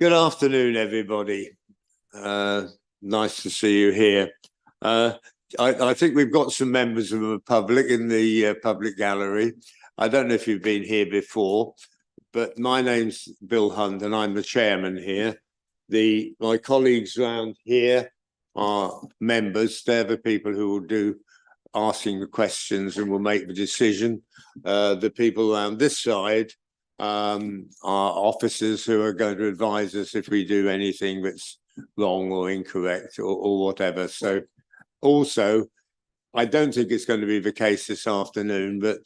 Good afternoon, everybody. Nice to see you here. I think we've got some members of the public in the public gallery. I don't know if you've been here before, but my name's Bill Hunt and I'm the chairman here. My colleagues around here are members. They're the people who will do asking the questions and will make the decision. The people around this side are officers who are going to advise us if we do anything that's wrong or incorrect or whatever. So also, I don't think it's going to be the case this afternoon, but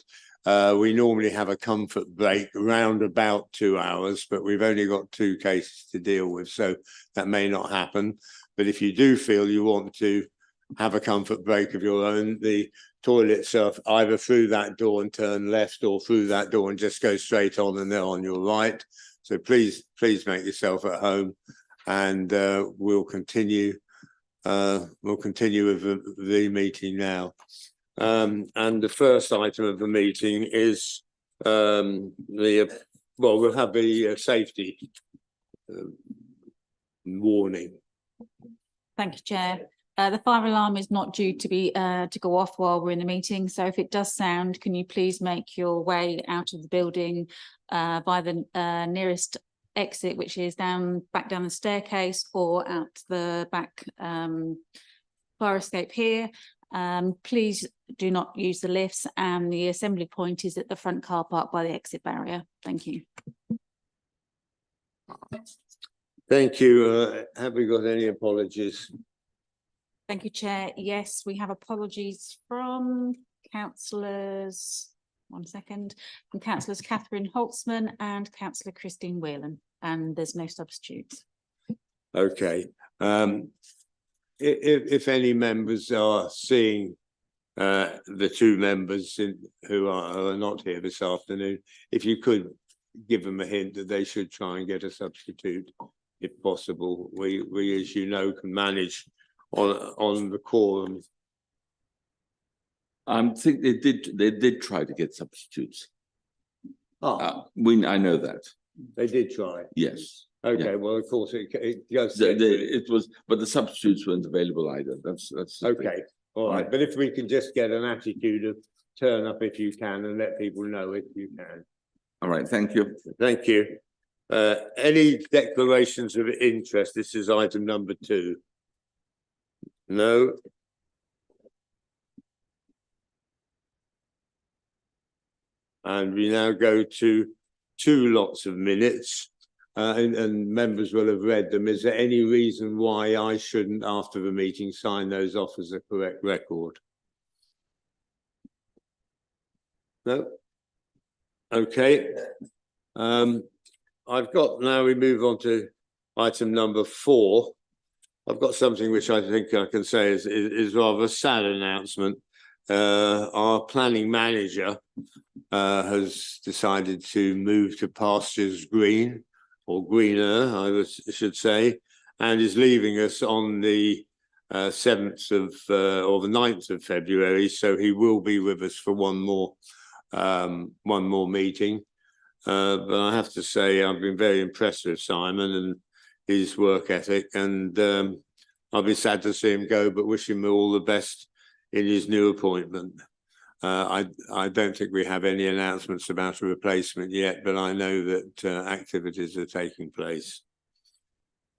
we normally have a comfort break around about 2 hours, but we've only got 2 cases to deal with, so that may not happen. But if you do feel you want to have a comfort break of your own, the toilets are either through that door and turn left or through that door and just go straight on and they're on your right. So please make yourself at home, and we'll continue with the meeting now. And the first item of the meeting is we'll have the safety warning. Thank you, Chair. The fire alarm is not due to be to go off while we're in the meeting. So if it does sound, can you please make your way out of the building by the nearest exit, which is back down the staircase or out the back fire escape here. Please do not use the lifts, and the assembly point is at the front car park by the exit barrier. Thank you. Thank you. Have we got any apologies? Thank you, Chair. Yes, we have apologies from councillors. One second. From councillors Catherine Holtzman and councillor Christine Whelan, and there's no substitutes. Okay. If any members are seeing the 2 members who are not here this afternoon, if you could give them a hint that they should try and get a substitute if possible. We as you know, can manage on the quorum. I think they did try to get substitutes. I know that. They did try. Yes. Okay. Yeah. Well, of course it does. It was, but the substitutes weren't available either. That's okay. All right. But if we can just get an attitude of turn up if you can and let people know if you can. All right. Thank you. Thank you. Any declarations of interest? This is item number 2. No. And we now go to 2 lots of minutes, and members will have read them. Is there any reason why I shouldn't, after the meeting, sign those off as a correct record? No? Okay. I've got, now we move on to item number 4. I've got something which I think I can say is rather a sad announcement. Our planning manager has decided to move to pastures green, or greener, I should say, and is leaving us on the 7th of or the 9th of February. So he will be with us for one more meeting. But I have to say I've been very impressed with Simon and his work ethic, and I'll be sad to see him go, but wish him all the best in his new appointment. I don't think we have any announcements about a replacement yet, but I know that activities are taking place.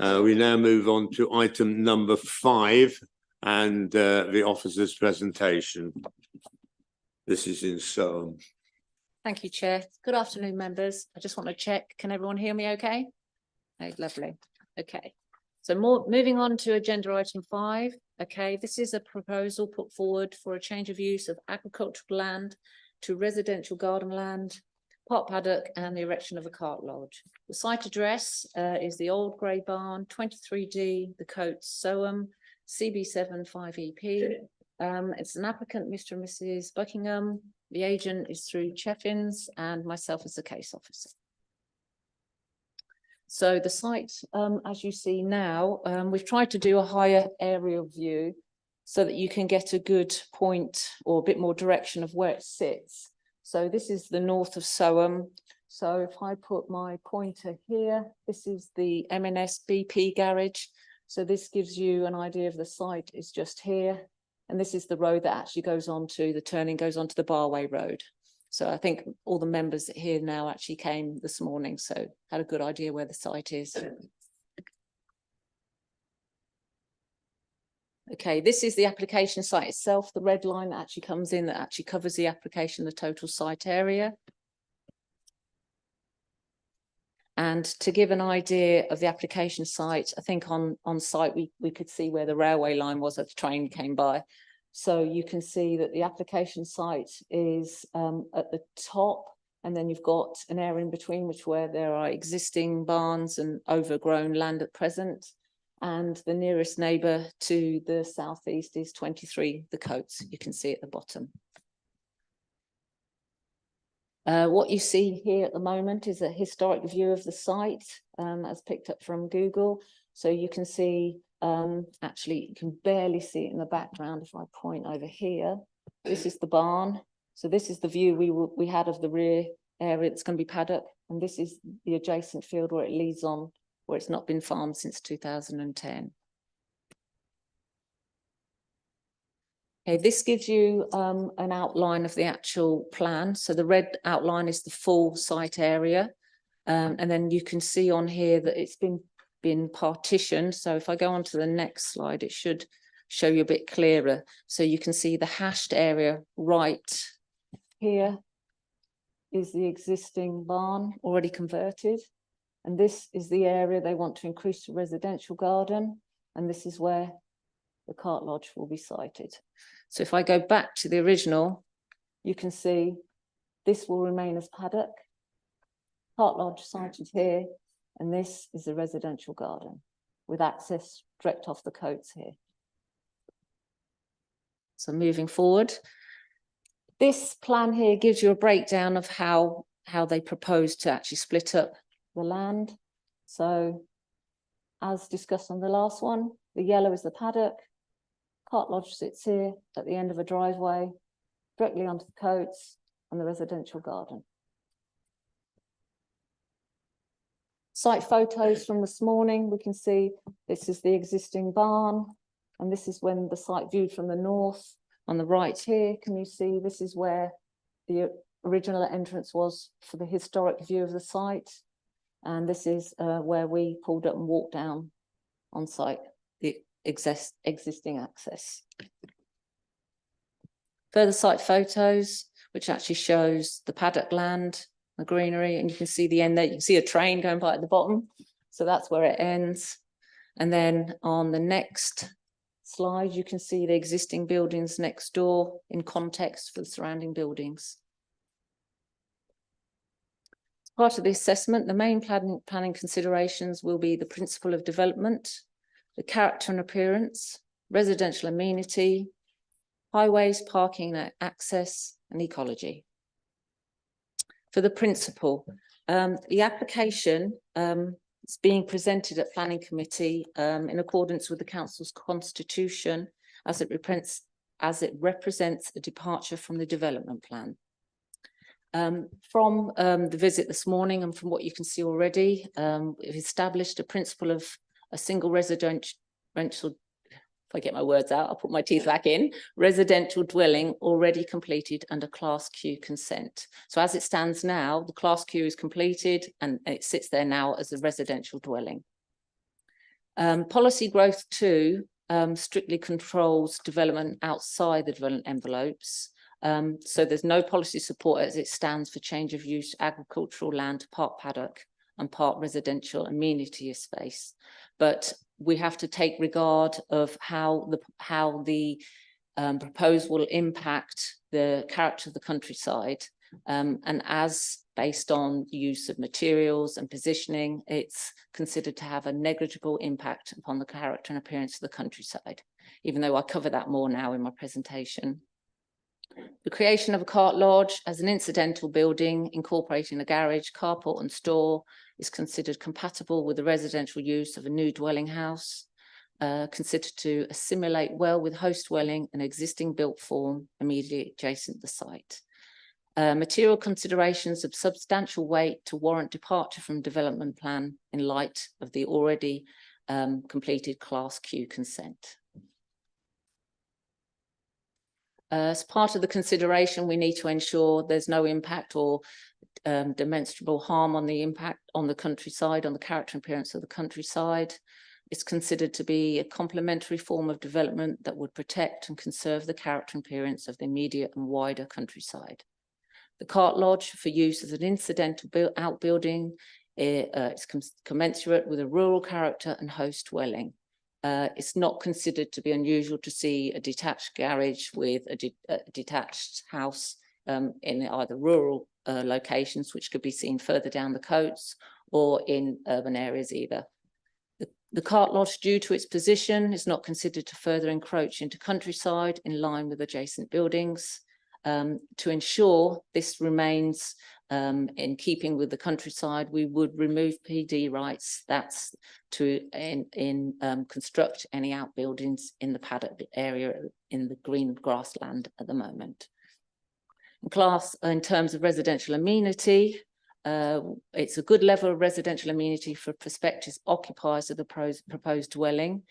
We now move on to item number 5 and the officer's presentation. This is in Soham. Thank you, Chair. Good afternoon, members. I just want to check, can everyone hear me okay? Oh, lovely. Okay. So moving on to agenda item 5. Okay, this is a proposal put forward for a change of use of agricultural land to residential garden land, park paddock, and the erection of a cart lodge. The site address is the Old Grey Barn, 23D, the Coates, Soham, CB7 5EP. It's an applicant, Mr. and Mrs. Buckingham. The agent is through Cheffins, and myself as the case officer. So the site, as you see now, we've tried to do a higher aerial view so that you can get a good point or a bit more direction of where it sits. So this is the north of Soham. So if I put my pointer here, this is the M&S BP garage. So this gives you an idea of the site is just here. And this is the road that actually goes on to, the turning goes on to the Barway Road. So I think all the members here now actually came this morning, so had a good idea where the site is. Okay, this is the application site itself. The red line that actually comes in that actually covers the application, the total site area. And to give an idea of the application site, I think on site we could see where the railway line was as the train came by. So you can see that the application site is at the top, and then you've got an area in between where there are existing barns and overgrown land at present. And the nearest neighbour to the southeast is 23 The Coats, you can see at the bottom. What you see here at the moment is a historic view of the site, as picked up from Google. So you can see, actually you can barely see it in the background if I point over here. This is the barn. So this is the view we had of the rear area that's going to be paddock. And this is the adjacent field where it leads on, where it's not been farmed since 2010. Okay, this gives you an outline of the actual plan. So the red outline is the full site area. And then you can see on here that it's been partitioned. So if I go on to the next slide, it should show you a bit clearer. So you can see the hashed area right here is the existing barn already converted. And this is the area they want to increase to residential garden. And this is where the cart lodge will be sited. So if I go back to the original, you can see this will remain as paddock, cart lodge sited here, and this is the residential garden with access direct off the Coats here. So moving forward, this plan here gives you a breakdown of how they propose to actually split up the land. So as discussed on the last one, the yellow is the paddock, cart lodge sits here at the end of a driveway, directly onto the Coats and the residential garden. Site photos from this morning, we can see this is the existing barn, and this is when the site viewed from the north. On the right here, can you see this is where the original entrance was for the historic view of the site. And this is where we pulled up and walked down on site, the existing access. Further site photos, which actually shows the paddock land, the greenery, and you can see the end there. You can see a train going by at the bottom. So that's where it ends. And then on the next slide, you can see the existing buildings next door in context for the surrounding buildings. Part of the assessment, the main planning considerations will be the principle of development, the character and appearance, residential amenity, highways, parking and access, and ecology. For the principle, the application is being presented at Planning Committee in accordance with the Council's constitution as it represents a departure from the development plan. From the visit this morning and from what you can see already, we've established a principle of a single residential, if I get my words out, I'll put my teeth back in, residential dwelling already completed under Class Q consent. So as it stands now, the Class Q is completed and it sits there now as a residential dwelling. Policy growth 2 strictly controls development outside the development envelopes. So there's no policy support as it stands for change of use agricultural land, part paddock and part residential amenity space. But we have to take regard of how the proposal will impact the character of the countryside. And as based on use of materials and positioning, it's considered to have a negligible impact upon the character and appearance of the countryside, even though I'll cover that more now in my presentation. The creation of a cart lodge as an incidental building incorporating a garage, carport and store is considered compatible with the residential use of a new dwelling house, considered to assimilate well with host dwelling and existing built form immediately adjacent to the site. Material considerations of substantial weight to warrant departure from development plan in light of the already completed Class Q consent. As part of the consideration, we need to ensure there's no impact or demonstrable harm on the impact on the countryside, on the character and appearance of the countryside. It's considered to be a complementary form of development that would protect and conserve the character and appearance of the immediate and wider countryside. The cart lodge for use as an incidental outbuilding is commensurate with a rural character and host dwelling. It's not considered to be unusual to see a detached garage with a detached house in either rural locations, which could be seen further down the coasts, or in urban areas either. The cart lodge, due to its position, is not considered to further encroach into countryside in line with adjacent buildings. To ensure this remains in keeping with the countryside, we would remove PD rights. That's to construct any outbuildings in the paddock area in the green grassland at the moment. In terms of residential amenity, it's a good level of residential amenity for prospective occupiers of the proposed dwelling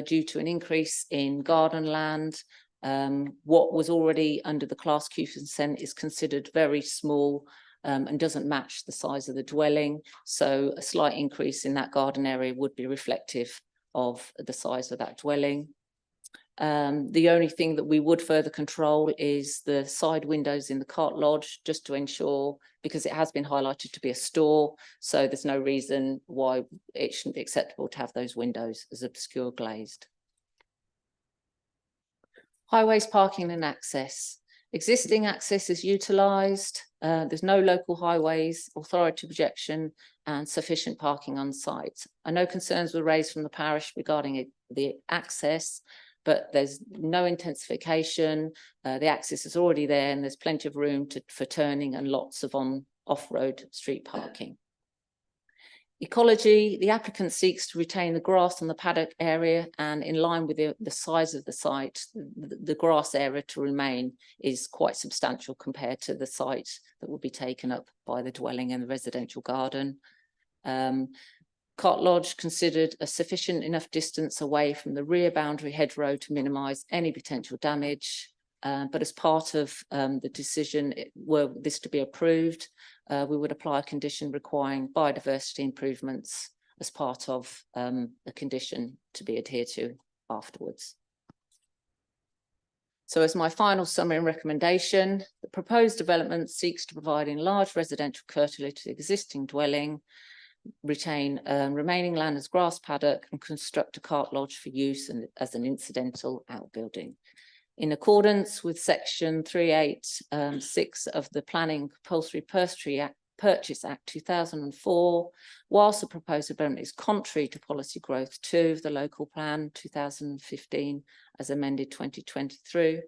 due to an increase in garden land. What was already under the Class Q consent is considered very small and doesn't match the size of the dwelling. So a slight increase in that garden area would be reflective of the size of that dwelling. The only thing that we would further control is the side windows in the cart lodge, just to ensure, because it has been highlighted to be a store, so there's no reason why it shouldn't be acceptable to have those windows as obscure glazed. Highways, parking and access. Existing access is utilised. There's no local highways, authority objection and sufficient parking on site. I know concerns were raised from the parish regarding the access, but there's no intensification. The access is already there and there's plenty of room for turning and lots of off-road street parking. Ecology, the applicant seeks to retain the grass on the paddock area, and in line with the size of the site, the grass area to remain is quite substantial compared to the site that will be taken up by the dwelling and the residential garden. Cart lodge considered a sufficient enough distance away from the rear boundary hedgerow to minimise any potential damage. But as part of the decision, were this to be approved, we would apply a condition requiring biodiversity improvements as part of a condition to be adhered to afterwards. So as my final summary and recommendation, the proposed development seeks to provide enlarged residential curtilage to the existing dwelling, retain remaining land as grass paddock and construct a cart lodge for use as an incidental outbuilding. In accordance with section 386 of the Planning Compulsory Purchase Act 2004, whilst the proposed development is contrary to Policy Growth 2 of the Local Plan 2015 as amended 2023,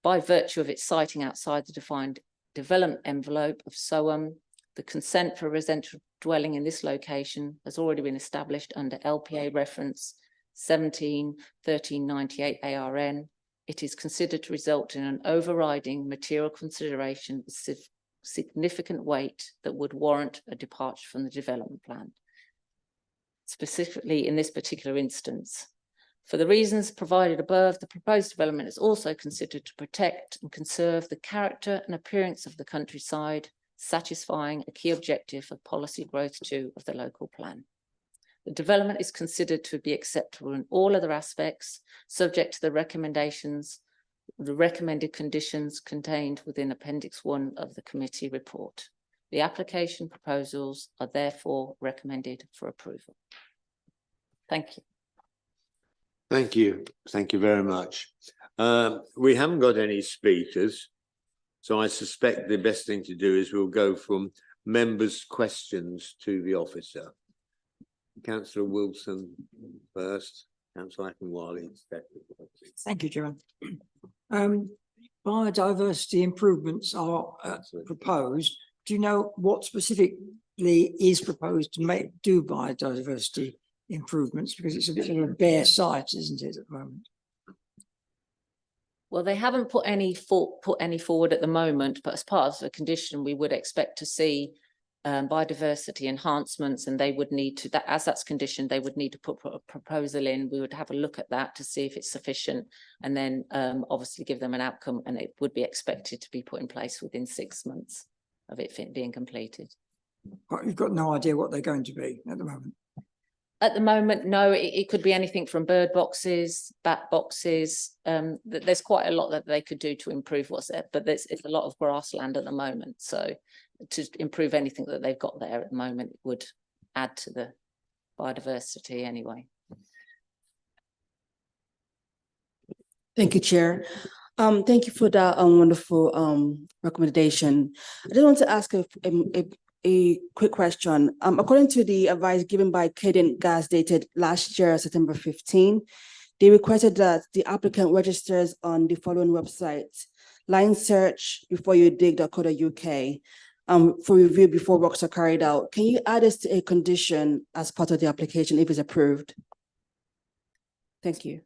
by virtue of its siting outside the defined development envelope of SOAM, the consent for a residential dwelling in this location has already been established under LPA reference 17-1398 ARN. It is considered to result in an overriding material consideration of significant weight that would warrant a departure from the development plan. Specifically in this particular instance, for the reasons provided above, the proposed development is also considered to protect and conserve the character and appearance of the countryside, satisfying a key objective of Policy Growth 2 of the local plan. The development is considered to be acceptable in all other aspects, subject to the recommended conditions contained within Appendix 1 of the committee report. The application proposals are therefore recommended for approval. Thank you. Thank you. Thank you very much. We haven't got any speakers, so I suspect the best thing to do is we'll go from members' questions to the officer. Councillor Wilson first, Councillor Akinwale second. Thank you, Joe. Biodiversity improvements are proposed. Do you know what specifically is proposed to do biodiversity improvements? Because it's a bit of a bare site, isn't it, at the moment? Well, they haven't put any forward at the moment, but as part of the condition, we would expect to see biodiversity enhancements, and they would need to, that as that's conditioned, they would need to put a proposal in. We would have a look at that to see if it's sufficient, and then obviously give them an outcome, and it would be expected to be put in place within 6 months of it being completed. But you've got no idea what they're going to be at the moment. At the moment, no, it could be anything from bird boxes, bat boxes. There's quite a lot that they could do to improve what's there, but it's a lot of grassland at the moment. So to improve anything that they've got there at the moment would add to the biodiversity anyway. Thank you, Chair. Thank you for that wonderful recommendation. I just want to ask a quick question. According to the advice given by Cadent Gas dated last year, September 15, they requested that the applicant registers on the following websites: line search before you dig.co.uk, for review before works are carried out. Can you add this to a condition as part of the application if it's approved? Thank you.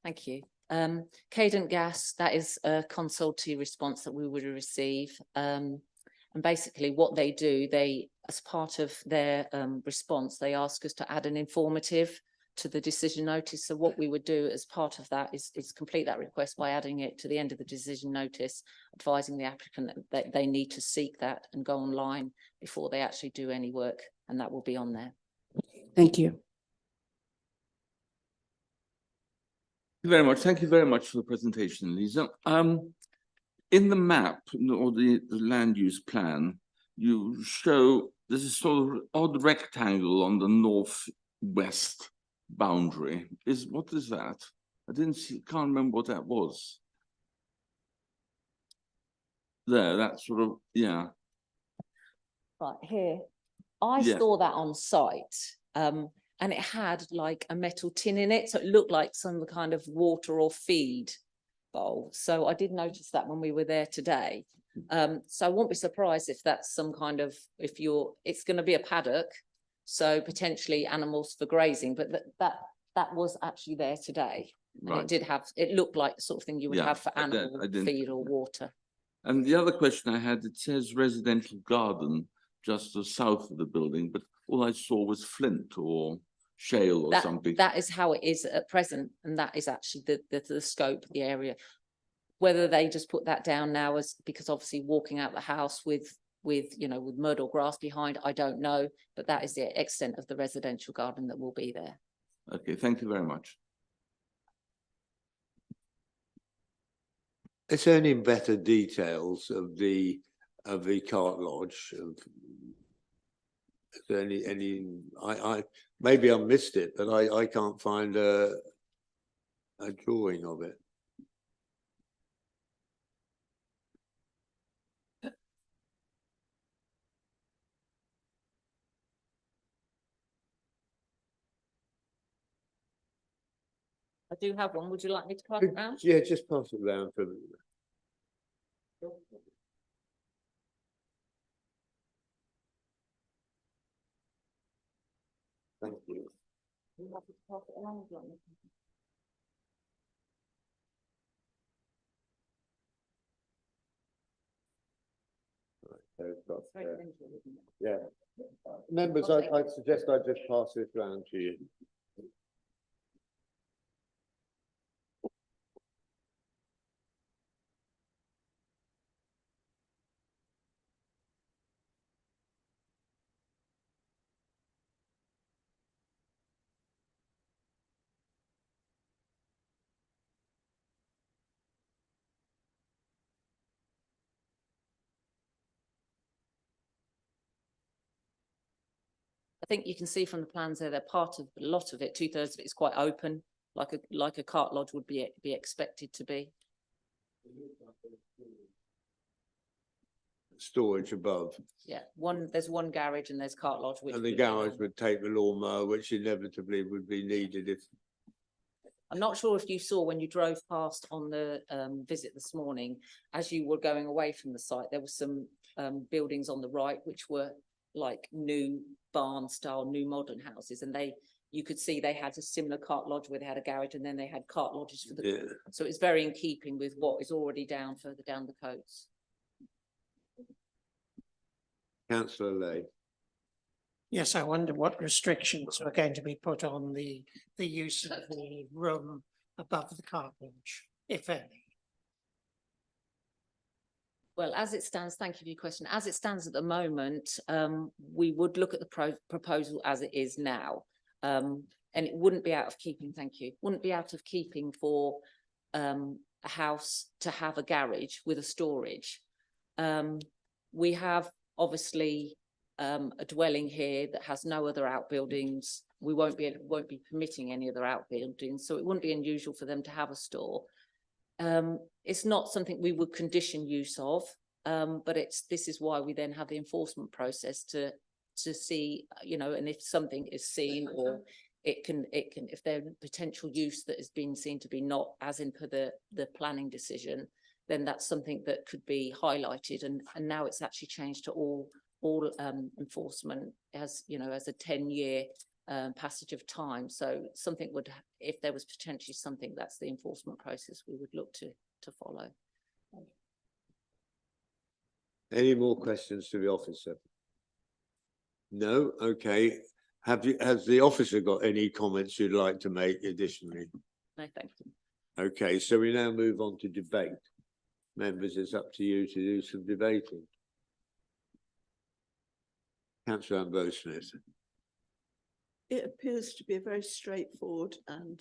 Thank you. Cadent Gas, that is a consultee response that we would receive. And basically what they do, as part of their response, they ask us to add an informative to the decision notice. So what we would do as part of that is complete that request by adding it to the end of the decision notice, advising the applicant that they need to seek that and go online before they actually do any work, and that will be on there. Thank you. Thank you very much. Thank you very much for the presentation, Lisa. In the map or the land use plan, you show there's a sort of odd rectangle on the northwest boundary. What is that? I can't remember what that was. There, that sort of, yeah. Right here, I Yeah. saw that on site, and it had like a metal tin in it, so it looked like some kind of water or feed bowl. So I did notice that when we were there today. So I won't be surprised if that's some kind of, it's going to be a paddock, so potentially animals for grazing, but that was actually there today. And Right. it looked like the sort of thing you would Yeah, have for I animal didn't- feed or water. And the other question I had, it says residential garden just to the south of the building, but all I saw was flint or shale or something. That is how it is at present, and that is actually the scope, the area. Whether they just put that down now as, because obviously walking out the house with mud or grass behind, I don't know, but that is the extent of the residential garden that will be there. Okay, thank you very much. Is there any better details of the cart lodge? Is there I maybe I missed it, but I can't find a drawing of it. I do have one. Would you like me to pass it round? Yeah, just pass it round for. Thank you. You have to pass it around, do you want me to? There's got, It's very simple, isn't it? yeah. Members, I suggest I just pass this round to you. I think you can see from the plans there, they're part of a lot of it. 2/3 of it is quite open, like a cart lodge would be expected to be. Storage above, Yeah, there's one garage and there's cart lodge. Which and the would be garage on. would take the lawnmower, which inevitably would be needed if. I'm not sure if you saw when you drove past on the visit this morning, as you were going away from the site, there were some buildings on the right which were like new barn style, new modern houses, and you could see they had a similar cart lodge where they had a garage, and then they had cart lodges for the, Yeah. so it's very in keeping with what is already down further down the codes. Councillor Lay. Yes, I wonder what restrictions are going to be put on the use of the room above the car lodge, if any. Well, as it stands, thank you for your question. As it stands at the moment, we would look at the proposal as it is now. And it wouldn't be out of keeping, thank you, wouldn't be out of keeping for a house to have a garage with a storage. We have obviously a dwelling here that has no other outbuildings. We won't be permitting any other outbuildings, so it wouldn't be unusual for them to have a store. It's not something we would condition use of, but this is why we then have the enforcement process to see, you know, and if something is seen, or it can, if there's potential use that has been seen to be not as in per the planning decision, then that's something that could be highlighted. And now it's actually changed to all enforcement, as you know, as a 10-year passage of time. So something would, if there was potentially something, that's the enforcement process we would look to follow. Any more questions to the officer? No? Okay. Has the officer got any comments you'd like to make additionally? No, thank you. Okay, so we now move on to debate. Members, it's up to you to do some debating. Councillor Ambrose-Smith. It appears to be a very straightforward and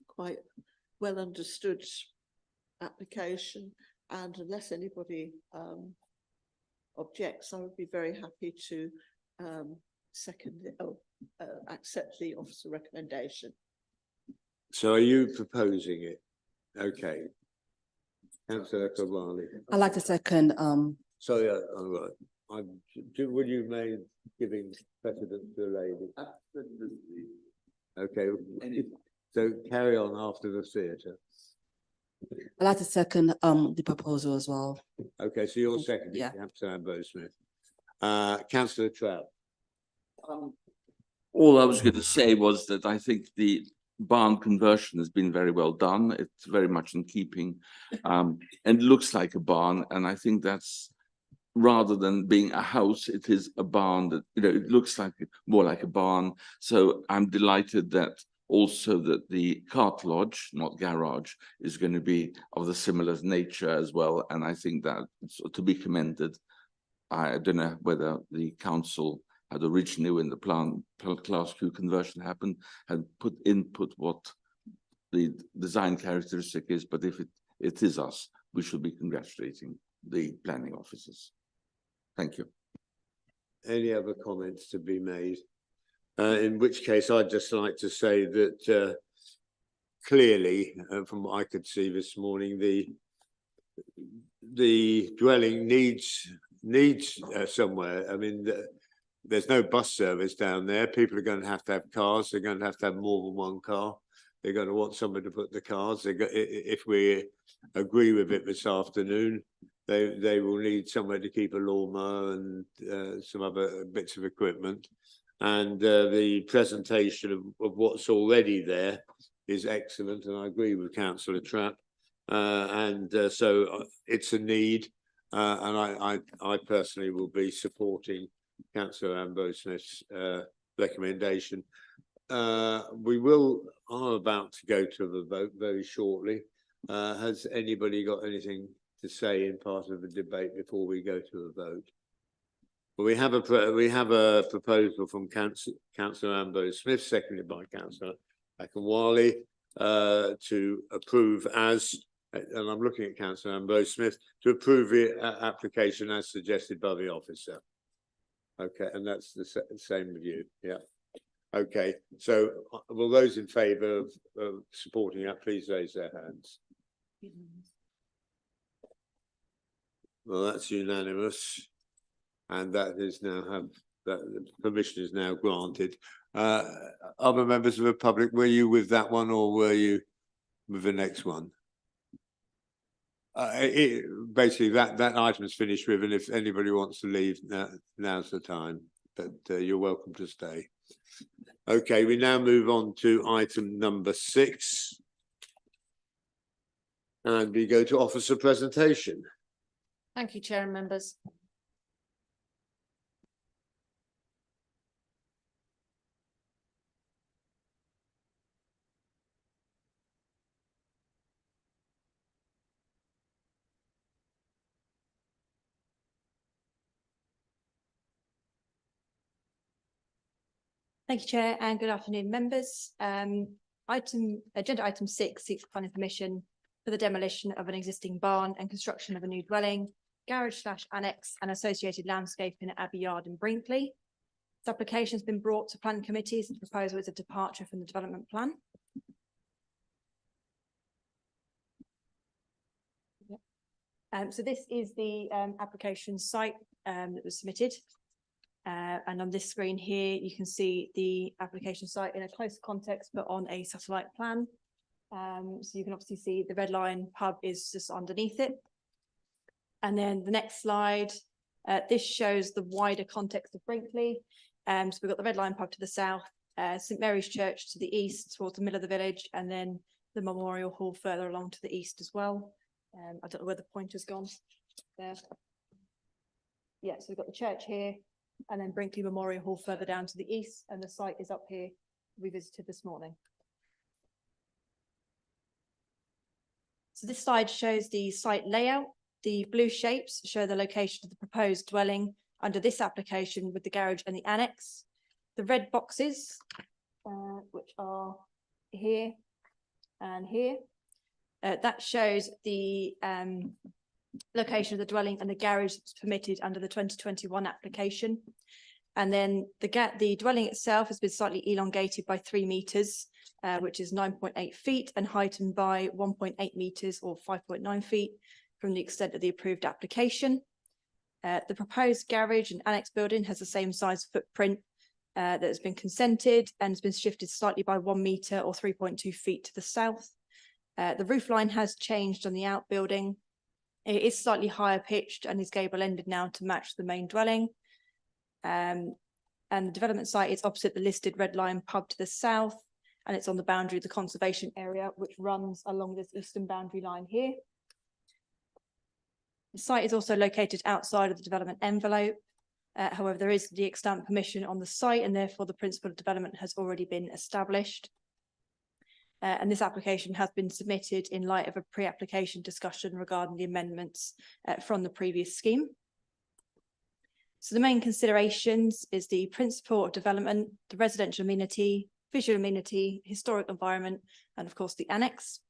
quite well understood application, and unless anybody objects, I would be very happy to accept the officer recommendation. So are you proposing it? Okay. Councillor Kawali. I'd like to second, Sorry, all right. Would you mind giving precedence to the lady? Absolutely. Okay, so carry on after the theatre. I'd like to second, the proposal as well. Okay, so you're seconding, Yeah. Councillor Ambrose-Smith. Councillor Trout. All I was going to say was that I think the barn conversion has been very well done. It's very much in keeping, and looks like a barn. And I think that's, rather than being a house, it is a barn that, you know, it looks like more like a barn. So I'm delighted that also that the cart lodge, not garage, is going to be of the similar nature as well. And I think that it's to be commended. I don't know whether the council had originally, when the class Q conversion happened, had put what the design characteristic is, but if it is us, we should be congratulating the planning officers. Thank you. Any other comments to be made? In which case, I'd just like to say that clearly, from what I could see this morning, the dwelling needs somewhere. I mean, there's no bus service down there. People are going to have cars. They're going to have more than one car. They're going to want somewhere to put the cars. If we agree with it this afternoon, they will need somewhere to keep a lawnmower and some other bits of equipment. And the presentation of what's already there is excellent, and I agree with Councillor Trapp. So it's a need, and I personally will be supporting Councillor Ambrose-Smith's recommendation. We are about to go to the vote very shortly. Has anybody got anything to say in part of the debate before we go to a vote? Well, we have a proposal from Councillor Ambrose-Smith, seconded by Councillor Akinwale, to approve as, and I'm looking at Councillor Ambrose-Smith, to approve the application as suggested by the officer. Okay, and that's the same with you, yeah. Okay, so will those in favour of supporting that please raise their hands? Well, that's unanimous, and that is now that the permission is now granted. Other members of the public, were you with that one or were you with the next one? Basically, that item is finished with, and if anybody wants to leave, now's the time. but you're welcome to stay. Okay, we now move on to item number 6. And we go to officer presentation. Thank you, Chair and members. Thank you, Chair, and good afternoon, members. Agenda item 6 seeks planning permission for the demolition of an existing barn and construction of a new dwelling, garage/annex and associated landscaping at Abbey Yard in Brinkley. This application has been brought to planning committees and the proposal is a departure from the development plan. So this is the application site that was submitted. And on this screen here, you can see the application site in a closer context, but on a satellite plan. So you can obviously see the Red Lion pub is just underneath it. And then the next slide, this shows the wider context of Brinkley. So we've got the Red Lion pub to the south, St Mary's Church to the east towards the middle of the village, and then the Memorial Hall further along to the east as well. I don't know where the pointer's gone there. Yeah, so we've got the church here, and then Brinkley Memorial Hall further down to the east, and the site is up here we visited this morning. So this slide shows the site layout. The blue shapes show the location of the proposed dwelling under this application with the garage and the annex. The red boxes, which are here and here, that shows the location of the dwelling and the garage that's permitted under the 2021 application. And then the dwelling itself has been slightly elongated by 3 meters, which is 9.8 feet, and heightened by 1.8 meters or 5.9 feet from the extent of the approved application. The proposed garage and annex building has the same size footprint that has been consented and has been shifted slightly by 1 meter or 3.2 feet to the south. The roof line has changed on the outbuilding. It is slightly higher pitched and is gable ended now to match the main dwelling. And the development site is opposite the listed Red Lion pub to the south, and it's on the boundary of the conservation area, which runs along this eastern boundary line here. The site is also located outside of the development envelope. However, there is the extant permission on the site, and therefore the principle of development has already been established. And this application has been submitted in light of a pre-application discussion regarding the amendments from the previous scheme. So the main considerations is the principle of development, the residential amenity, visual amenity, historic environment, and of course the annex.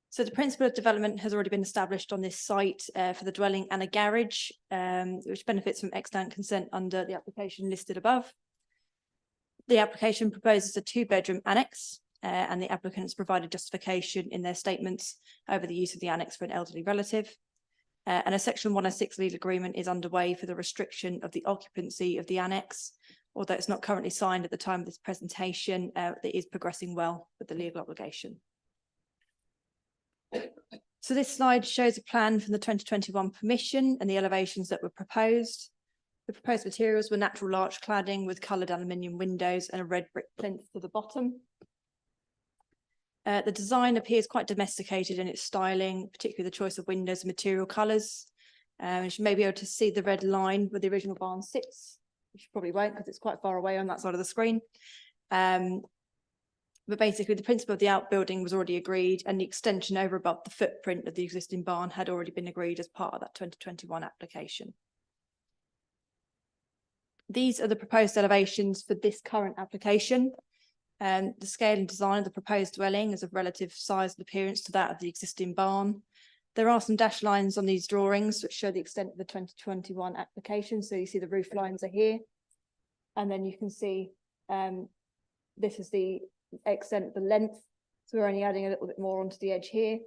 So the principle of development has already been established on this site for the dwelling and a garage, which benefits from extant consent under the application listed above. The application proposes a 2-bedroom annex, and the applicants provided justification in their statements over the use of the annex for an elderly relative. And a Section 106 legal agreement is underway for the restriction of the occupancy of the annex, although it's not currently signed at the time of this presentation. It is progressing well with the legal obligation. So this slide shows a plan from the 2021 permission and the elevations that were proposed. The proposed materials were natural larch cladding with coloured aluminium windows and a red brick plinth to the bottom. The design appears quite domesticated in its styling, particularly the choice of windows and material colours. You may be able to see the red line where the original barn sits, which you probably won't because it's quite far away on that side of the screen. But basically the principle of the outbuilding was already agreed, and the extension over above the footprint of the existing barn had already been agreed as part of that 2021 application. These are the proposed elevations for this current application. The scale and design of the proposed dwelling is of relative size and appearance to that of the existing barn. There are some dashed lines on these drawings which show the extent of the 2021 application. So you see the roof lines are here, and then you can see this is the extent of the length. So we're only adding a little bit more onto the edge here,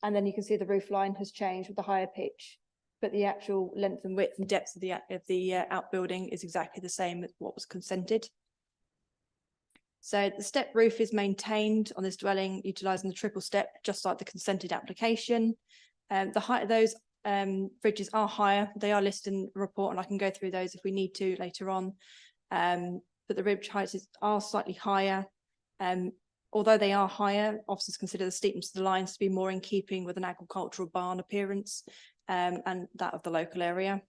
and then you can see the roof line has changed with the higher pitch, but the actual length and width and depth of the outbuilding is exactly the same as what was consented. So the step roof is maintained on this dwelling, utilising the triple step, just like the consented application. The height of those bridges are higher. They are listed in the report, and I can go through those if we need to later on. But the ridge heights are slightly higher. Although they are higher, officers consider the steepness of the lines to be more in keeping with an agricultural barn appearance and that of the local area.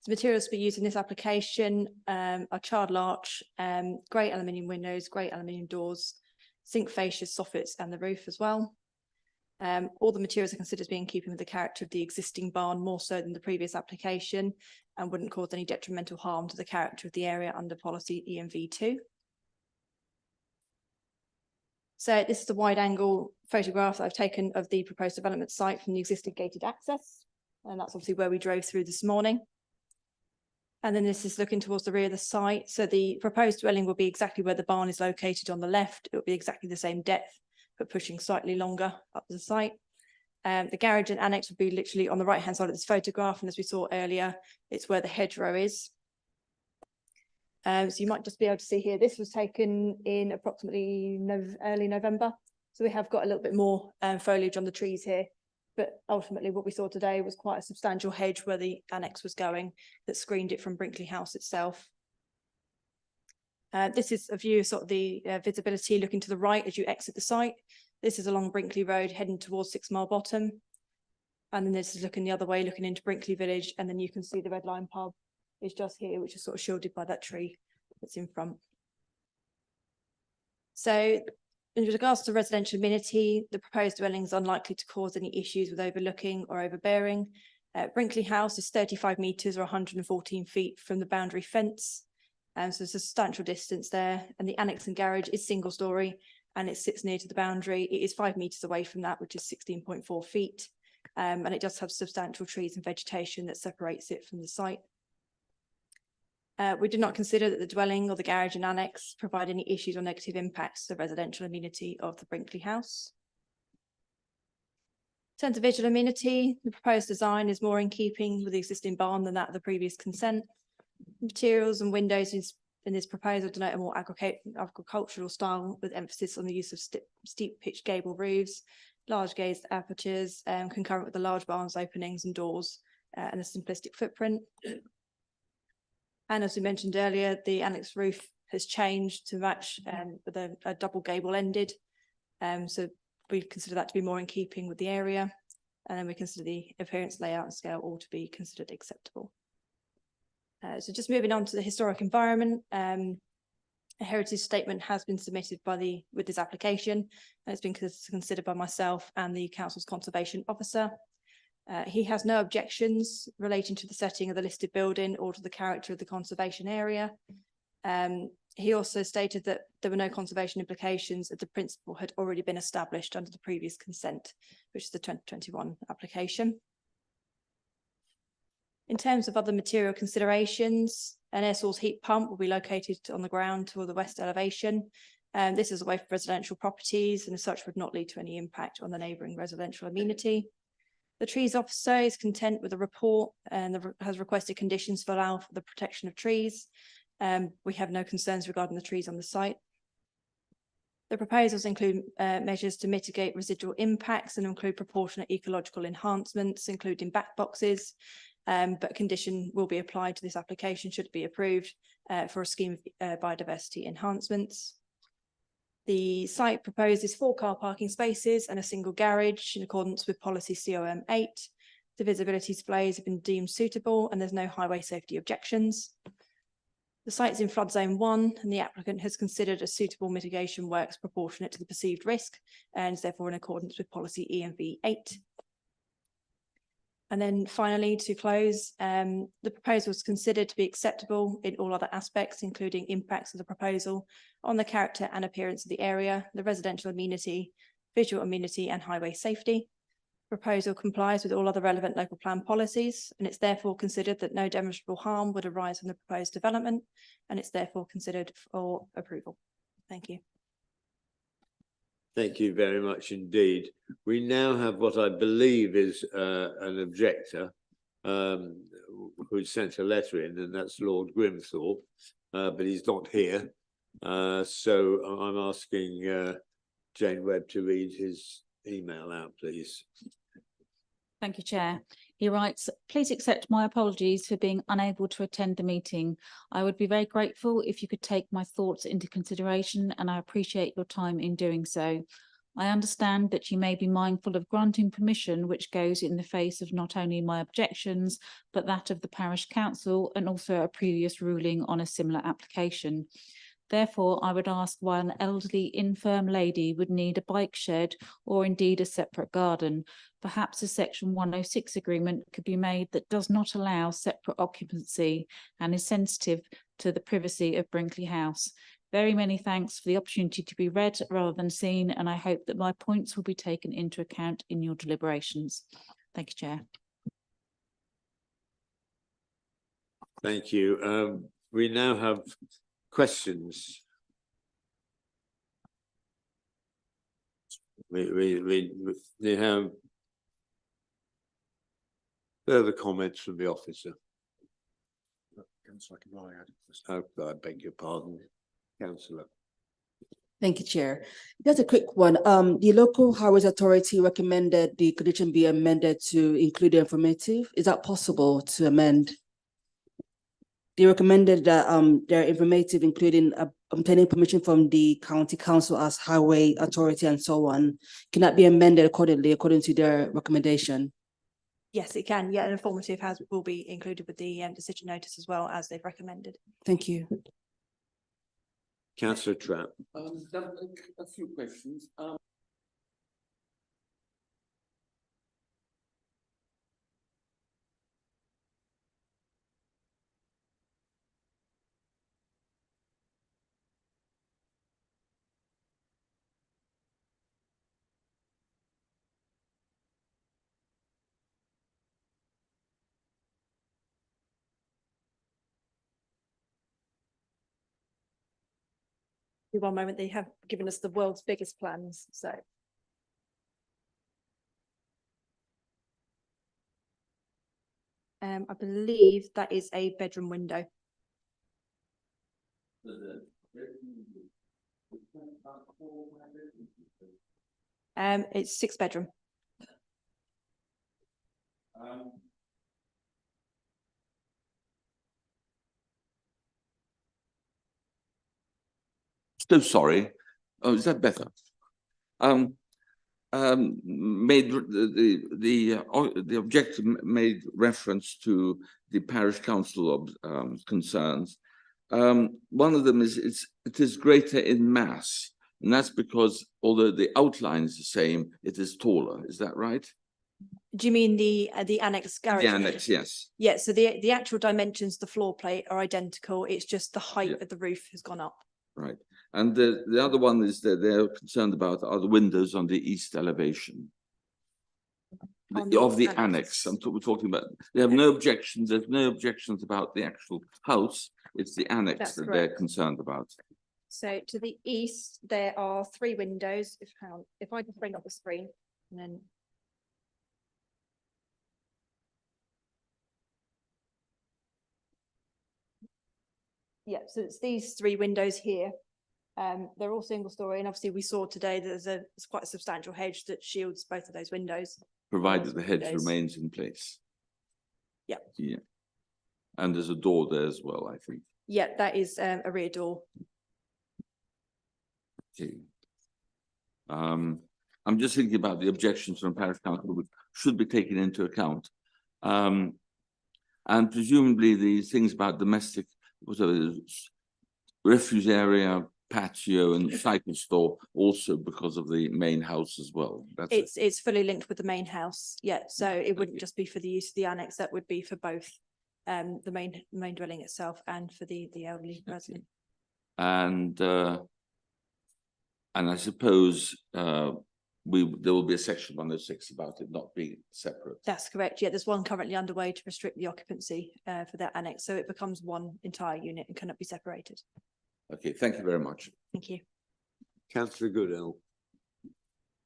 The materials to be used in this application are charred larch, grey aluminium windows, grey aluminium doors, zinc fascias, soffits, and the roof as well. All the materials are considered to be in keeping with the character of the existing barn, more so than the previous application, and wouldn't cause any detrimental harm to the character of the area under policy ENV2. So this is a wide angle photograph that I've taken of the proposed development site from the existing gated access. And that's obviously where we drove through this morning. And then this is looking towards the rear of the site. So the proposed dwelling will be exactly where the barn is located on the left. It will be exactly the same depth, but pushing slightly longer up the site. The garage and annex will be literally on the right-hand side of this photograph. And as we saw earlier, it's where the hedgerow is. So you might just be able to see here, this was taken in approximately early November. So we have got a little bit more foliage on the trees here. But ultimately what we saw today was quite a substantial hedge where the annex was going that screened it from Brinkley House itself. This is a view of sort of the visibility looking to the right as you exit the site. This is along Brinkley Road heading towards 6 Mile Bottom. And then this is looking the other way, looking into Brinkley Village. And then you can see the Red Lion pub is just here, which is sort of shielded by that tree that's in front. So in regards to residential amenity, the proposed dwelling is unlikely to cause any issues with overlooking or overbearing. Brinkley House is 35 metres or 114 feet from the boundary fence. So there's a substantial distance there. And the annex and garage is single storey and it sits near to the boundary. It is 5 metres away from that, which is 16.4 feet. And it does have substantial trees and vegetation that separates it from the site. We did not consider that the dwelling or the garage and annex provide any issues or negative impacts to the residential amenity of the Brinkley House. In terms of visual amenity, the proposed design is more in keeping with the existing barn than that of the previous consent. Materials and windows in this proposal denote a more agricultural style with emphasis on the use of steep pitched gable roofs, large glazed apertures, concurrent with the large barns openings and doors and a simplistic footprint. And as we mentioned earlier, the annex roof has changed to match with a double gable ended. So we consider that to be more in keeping with the area. And then we consider the appearance, layout and scale all to be considered acceptable. So just moving on to the historic environment. A heritage statement has been submitted with this application, and it's been considered by myself and the council's conservation officer. He has no objections relating to the setting of the listed building or to the character of the conservation area. He also stated that there were no conservation implications as the principle had already been established under the previous consent, which is the 2021 application. In terms of other material considerations, an air source heat pump will be located on the ground toward the west elevation. This is away from residential properties and as such would not lead to any impact on the neighbouring residential amenity. The trees officer is content with the report and has requested conditions to allow for the protection of trees. We have no concerns regarding the trees on the site. The proposals include measures to mitigate residual impacts and include proportionate ecological enhancements, including back boxes, but a condition will be applied to this application should it be approved for a scheme of biodiversity enhancements. The site proposes 4 car parking spaces and a single garage in accordance with policy COM 8. The visibility displays have been deemed suitable and there's no highway safety objections. The site is in flood zone 1 and the applicant has considered a suitable mitigation works proportionate to the perceived risk and is therefore in accordance with policy ENV 8. And then finally, to close, the proposal is considered to be acceptable in all other aspects, including impacts of the proposal on the character and appearance of the area, the residential amenity, visual amenity and highway safety. The proposal complies with all other relevant local plan policies, and it's therefore considered that no demonstrable harm would arise from the proposed development, and it's therefore considered for approval. Thank you. Thank you very much indeed. We now have what I believe is an objector who sent a letter in, and that's Lord Grimthorpe, but he's not here. So I'm asking Jane Webb to read his email out, please. Thank you, Chair. He writes, please accept my apologies for being unable to attend the meeting. I would be very grateful if you could take my thoughts into consideration, and I appreciate your time in doing so. I understand that you may be mindful of granting permission which goes in the face of not only my objections, but that of the parish council and also a previous ruling on a similar application. Therefore, I would ask why an elderly infirm lady would need a bike shed or indeed a separate garden. Perhaps a section 106 agreement could be made that does not allow separate occupancy and is sensitive to the privacy of Brinkley House. Very many thanks for the opportunity to be read rather than seen, and I hope that my points will be taken into account in your deliberations. Thank you, Chair. Thank you. We now have questions. We have further comments from the officer. Oh, I beg your pardon, Councillor. Thank you, Chair. Just a quick one. The local highways authority recommended the condition be amended to include the informative. Is that possible to amend? They recommended that their informative, including obtaining permission from the county council as highway authority and so on, can that be amended accordingly, according to their recommendation? Yes, it can. Yeah, an informative will be included with the decision notice as well as they've recommended. Thank you. Councillor Trapp. A few questions. One moment, they have given us the world's biggest plans, so. I believe that is a bedroom window. It's 6 bedroom. So sorry. Oh, is that better? Made the objector made reference to the parish council of concerns. One of them is it is greater in mass, and that's because although the outline is the same, it is taller. Is that right? Do you mean the annex garage? The annex, yes. Yeah, so the actual dimensions, the floor plate are identical. It's just the height Yeah. of the roof has gone up. Right. And the other one is that they're concerned about are the windows on the east elevation of the annex. We're talking about, they have no objections. There's no objections about the actual house. It's the annex That's that correct. they're concerned about. So to the east, there are 3 windows. If I just bring up the screen and then. Yeah, so it's these 3 windows here. They're all single story, and obviously we saw today that there's quite a substantial hedge that shields both of those windows. Provided the hedge Windows. remains in place. Yeah. Yeah. And there's a door there as well, I think. Yeah, that is a rear door. Okay. I'm just thinking about the objections from parish council, which should be taken into account. And presumably the things about domestic, refuse area, patio and cycle store also because of the main house as well. That's It's fully linked with the main house. Yeah, so it wouldn't just be for the use of the annex, that would be for both the main dwelling itself and for the elderly resident. And I suppose there will be a section 106 about it not being separate. That's correct. Yeah, there's one currently underway to restrict the occupancy for that annex, so it becomes one entire unit and cannot be separated. Okay, thank you very much. Thank you. Councillor Goodell.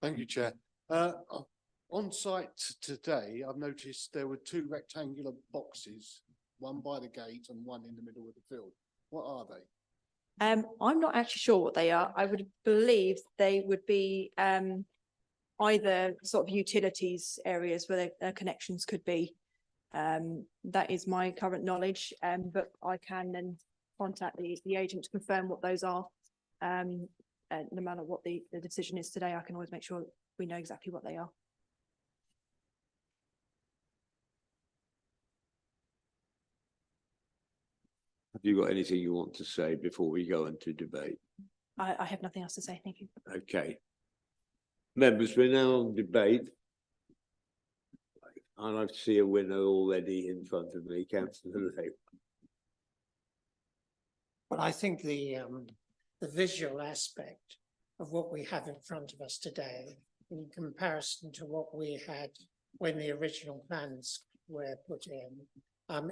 Thank you, Chair. On site today, I've noticed there were 2 rectangular boxes, one by the gate and one in the middle of the field. What are they? I'm not actually sure what they are. I would believe they would be either sort of utilities areas where their connections could be. That is my current knowledge, but I can then contact the agent to confirm what those are. And no matter what the decision is today, I can always make sure we know exactly what they are. Have you got anything you want to say before we go into debate? I have nothing else to say. Thank you. Okay. Members, we're now on debate. And I see a winner already in front of me, Councillor Lay. Well, I think the visual aspect of what we have in front of us today, in comparison to what we had when the original plans were put in,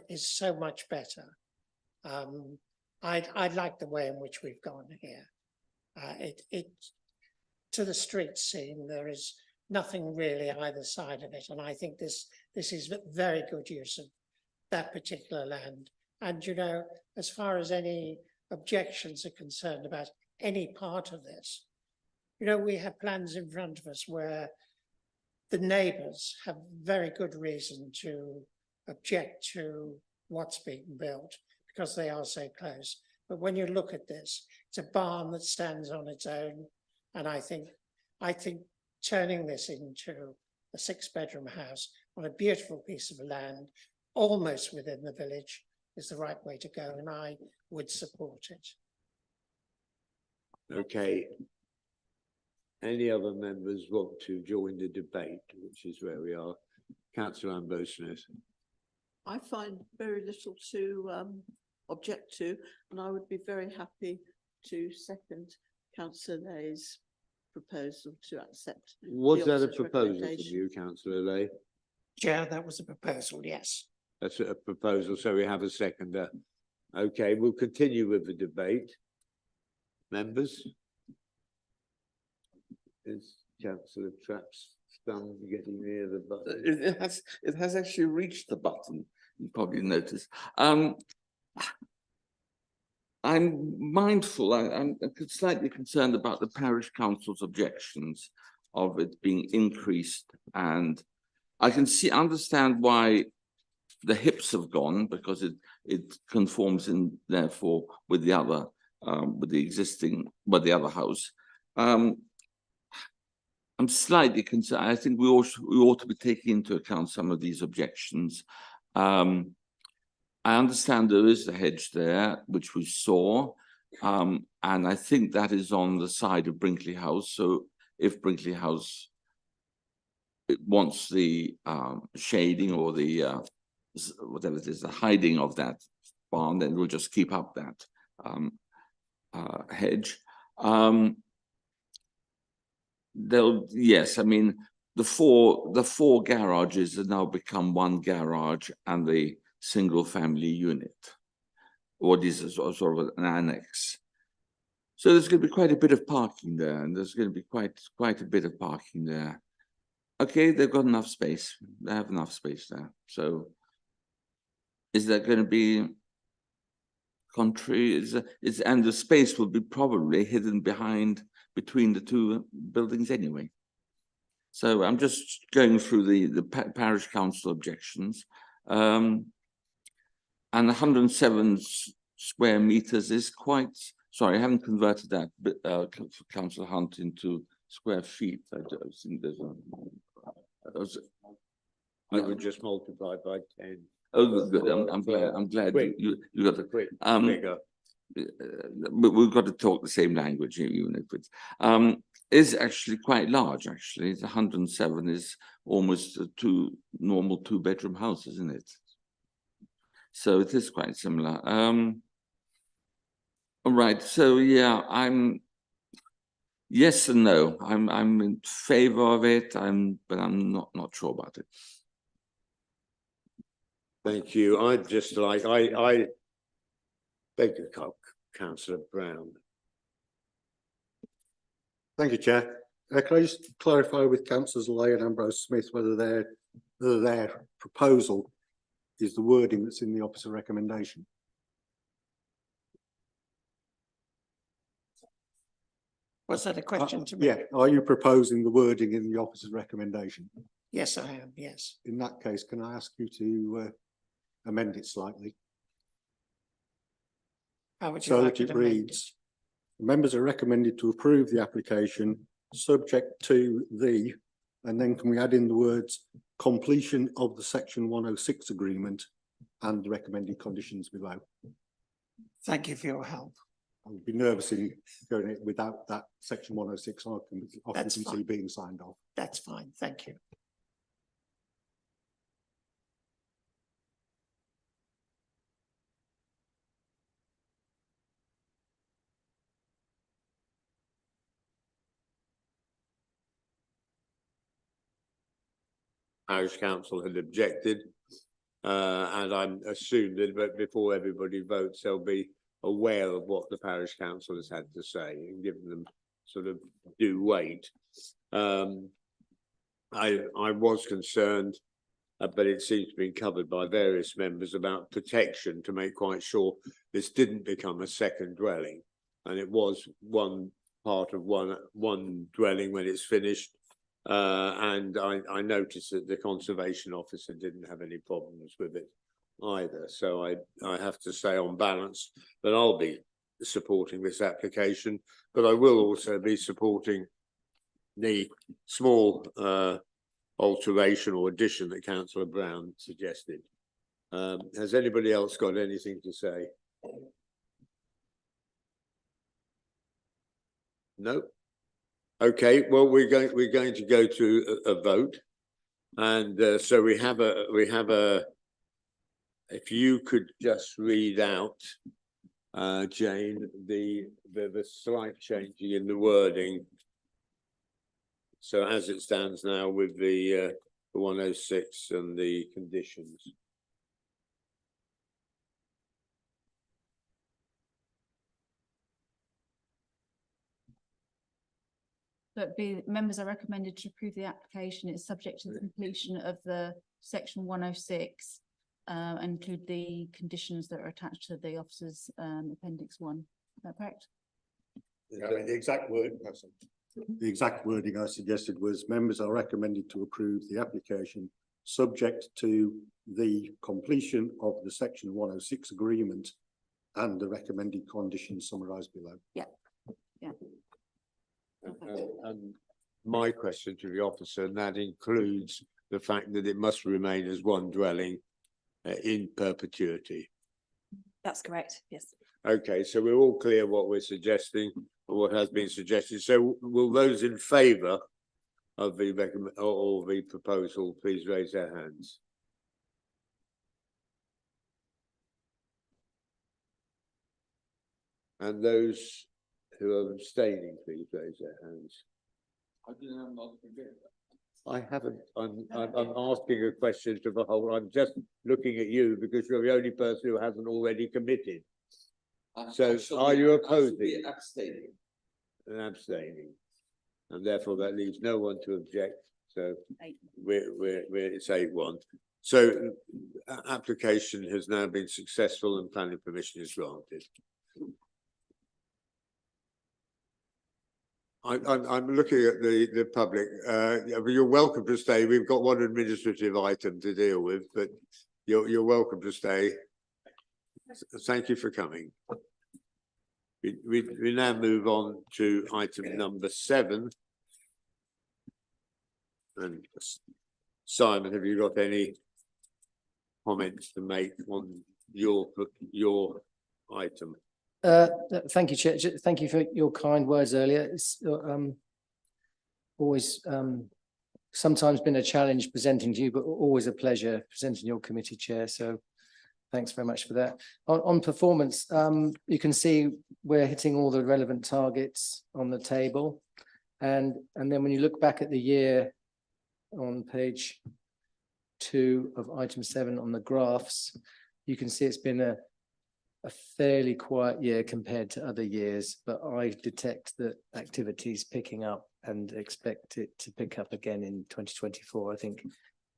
is so much better. I like the way in which we've gone here. To the street scene, there is nothing really either side of it, and I think this is very good use of that particular land. And you know, as far as any objections are concerned about any part of this, you know, we have plans in front of us where the neighbours have very good reason to object to what's being built because they are so close. But when you look at this, it's a barn that stands on its own, and I think turning this into a 6-bedroom house on a beautiful piece of land, almost within the village, is the right way to go, and I would support it. Okay. Any other members want to join the debate, which is where we are? Councillor Ambrose-Smith. I find very little to object to, and I would be very happy to second Councillor Lay's proposal to accept. Was the that a officer's proposal from recommendation. you, Councillor Lay? Chair, that was a proposal, yes. That's a proposal, so we have a seconder. Okay, we'll continue with the debate. Members? Is Councillor Traps stunned getting near the button? It has actually reached the button, you probably noticed. I'm mindful, I'm slightly concerned about the parish council's objections of it being increased, and I can understand why the hips have gone, because it conforms in therefore with the other with the other house. I'm slightly concerned. I think we ought to be taking into account some of these objections. I understand there is a hedge there, which we saw, and I think that is on the side of Brinkley House. So if Brinkley House wants the shading or the whatever it is, the hiding of that barn, then we'll just keep up that hedge. Yes, I mean the four garages have now become one garage and the single family unit, or this is sort of an annex. So there's going to be quite a bit of parking there, and there's going to be quite a bit of parking there. Okay, they've got enough space. They have enough space there. So is that going to be contrary? And the space will be probably hidden between the two buildings anyway. So I'm just going through the parish council objections. And 107 square meters is quite, sorry, I haven't converted that for Councillor Hunt into square feet. I think there's I would just multiply by 10. Oh, good. I'm glad Quick. you got the Quick figure. but we've got to talk the same language, even if it's is actually quite large. Actually, it's 107 is almost a normal 2-bedroom house, isn't it? So it is quite similar. All right. So yeah, I'm yes and no. I'm in favour of it. But I'm not sure about it. Thank you. I'd just like I beg your pardon, Councillor Brown. Thank you, Chair. Can I just clarify with Councillors Lay and Ambrose-Smith whether their proposal is the wording that's in the officer recommendation? Was that a question to me? Yeah, are you proposing the wording in the officer's recommendation? Yes, I am, yes. In that case, can I ask you to amend it slightly? How would you So like that it it amended? reads, members are recommended to approve the application subject to the, and then can we add in the words completion of the section 106 agreement and the recommended conditions below? Thank you for your help. I would be nervous in going it without that section 106 occupancy fine. being signed off. That's fine, thank you. Parish council had objected. And I'm assuming that but before everybody votes, they'll be aware of what the parish council has had to say and given them sort of due weight. I was concerned, but it seems to be covered by various members about protection to make quite sure this didn't become a second dwelling. And it was one part of one dwelling when it's finished. And I noticed that the conservation officer didn't have any problems with it either. So I have to say on balance that I'll be supporting this application, but I will also be supporting the small alteration or addition that Councillor Brown suggested. Has anybody else got anything to say? No. Okay, well, we're going to go to a vote, and so we have a. If you could just read out, Jane, the slight changing in the wording. So as it stands now with the 106 and the conditions. But members are recommended to approve the application. It's subject to the completion of the section 106, include the conditions that are attached to the officer's appendix 1. Is that correct? Yeah, I mean, the exact wording I suggested was members are recommended to approve the application subject to the completion of the section 106 agreement and the recommended conditions summarised below. Yeah. Yeah. And my question to the officer, and that includes the fact that it must remain as one dwelling in perpetuity. That's correct, yes. Okay, so we're all clear what we're suggesting, or what has been suggested. So will those in favour of the recommend or the proposal please raise their hands? And those who are abstaining, please raise their hands. I haven't. I'm asking a question to the whole. I'm just looking at you because you're the only person who hasn't already committed. So are you opposing? Abstaining. And abstaining, and therefore that leaves no one to object. So it's 8-1. So application has now been successful and planning permission is granted. I'm looking at the public. You're welcome to stay. We've got one administrative item to deal with, but you're welcome to stay. Thank you for coming. We now move on to item number 7. And Simon, have you got any comments to make on your item? Thank you, Chair. Thank you for your kind words earlier. It's always sometimes been a challenge presenting to you, but always a pleasure presenting your committee, Chair. So thanks very much for that. On performance, you can see we're hitting all the relevant targets on the table. And then when you look back at the year on page 2 of item 7 on the graphs, you can see it's been a fairly quiet year compared to other years, but I detect that activity is picking up and expect it to pick up again in 2024. I think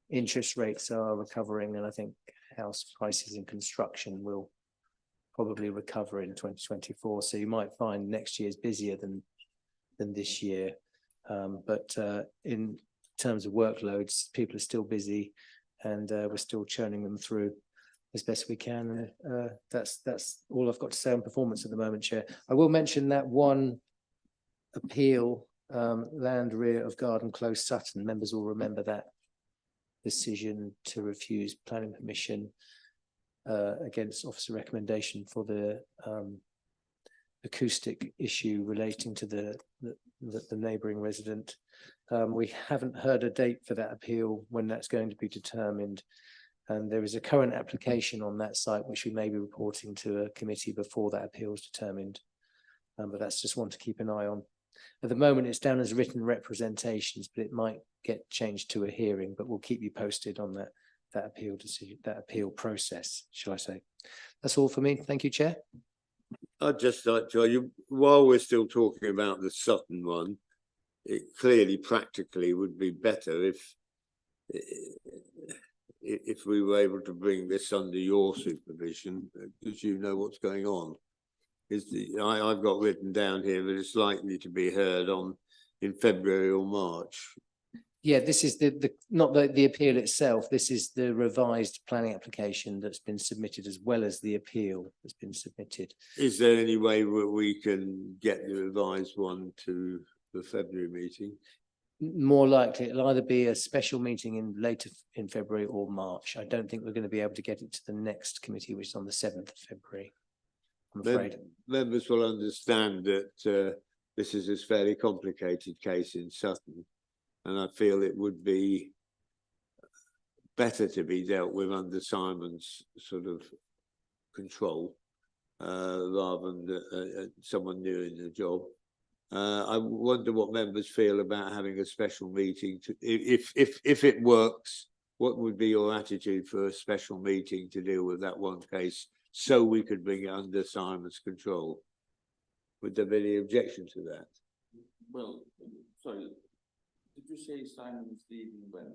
interest rates are recovering, and I think house prices and construction will probably recover in 2024. So you might find next year's busier than than this year. But in terms of workloads, people are still busy, and we're still churning them through as best we can. That's all I've got to say on performance at the moment, Chair. I will mention that one appeal, land rear of Garden Close, Sutton. Members will remember that decision to refuse planning permission against officer recommendation for the acoustic issue relating to the neighbouring resident. We haven't heard a date for that appeal, when that's going to be determined. And there is a current application on that site, which we may be reporting to a committee before that appeal is determined. But that's just one to keep an eye on. At the moment, it's down as written representations, but it might get changed to a hearing, but we'll keep you posted on that appeal decision, that appeal process, shall I say. That's all for me. Thank you, Chair. I'd just like to, while we're still talking about the Sutton one, it clearly practically would be better if we were able to bring this under your supervision, because you know what's going on. I've got written down here that it's likely to be heard in February or March. Yeah, this is not the appeal itself. This is the revised planning application that's been submitted, as well as the appeal that's been submitted. Is there any way where we can get the revised one to the February meeting? More likely, it'll either be a special meeting later in February or March. I don't think we're going to be able to get it to the next committee, which is on the 7th of February. I'm afraid. Members will understand that this is a fairly complicated case in Sutton, and I feel it would be better to be dealt with under Simon's sort of control rather than someone new in the job. I wonder what members feel about having a special meeting. If it works, what would be your attitude for a special meeting to deal with that one case, so we could bring it under Simon's control? Would there be any objection to that? Well, sorry, did you say Simon's leaving when?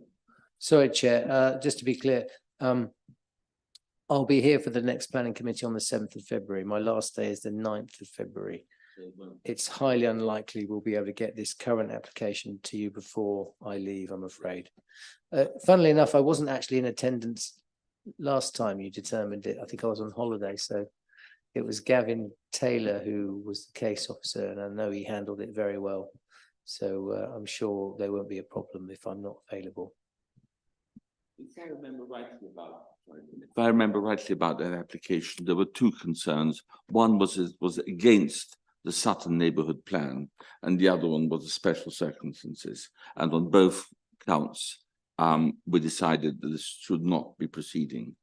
Sorry, Chair, just to be clear, I'll be here for the next planning committee on the 7th of February. My last day is the 9th of February. It's highly unlikely we'll be able to get this current application to you before I leave, I'm afraid. Funnily enough, I wasn't actually in attendance last time you determined it. I think I was on holiday, so it was Gavin Taylor who was the case officer, and I know he handled it very well. So I'm sure there won't be a problem if I'm not available. If I remember rightly about that application, there were two concerns. One was it was against the Sutton neighbourhood plan, and the other one was the special circumstances. And on both counts, we decided that this should not be proceeding.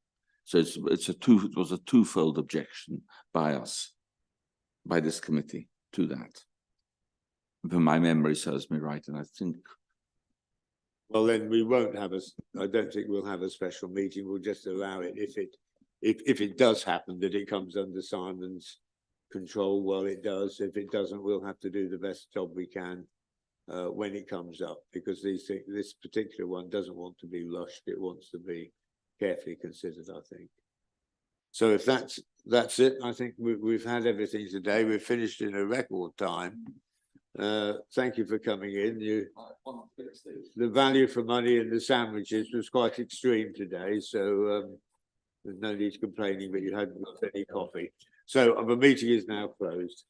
So it was a twofold objection by us, by this committee, to that. If my memory serves me right, and I think. Well, then we won't have I don't think we'll have a special meeting. We'll just allow it if it does happen that it comes under Simon's control. Well, it does. If it doesn't, we'll have to do the best job we can when it comes up, because this particular one doesn't want to be rushed. It wants to be carefully considered, I think. So if that's it, I think we've had everything today. We've finished in a record time. Thank you for coming in. The value for money in the sandwiches was quite extreme today, so there's no need complaining that you hadn't got any coffee. So the meeting is now closed.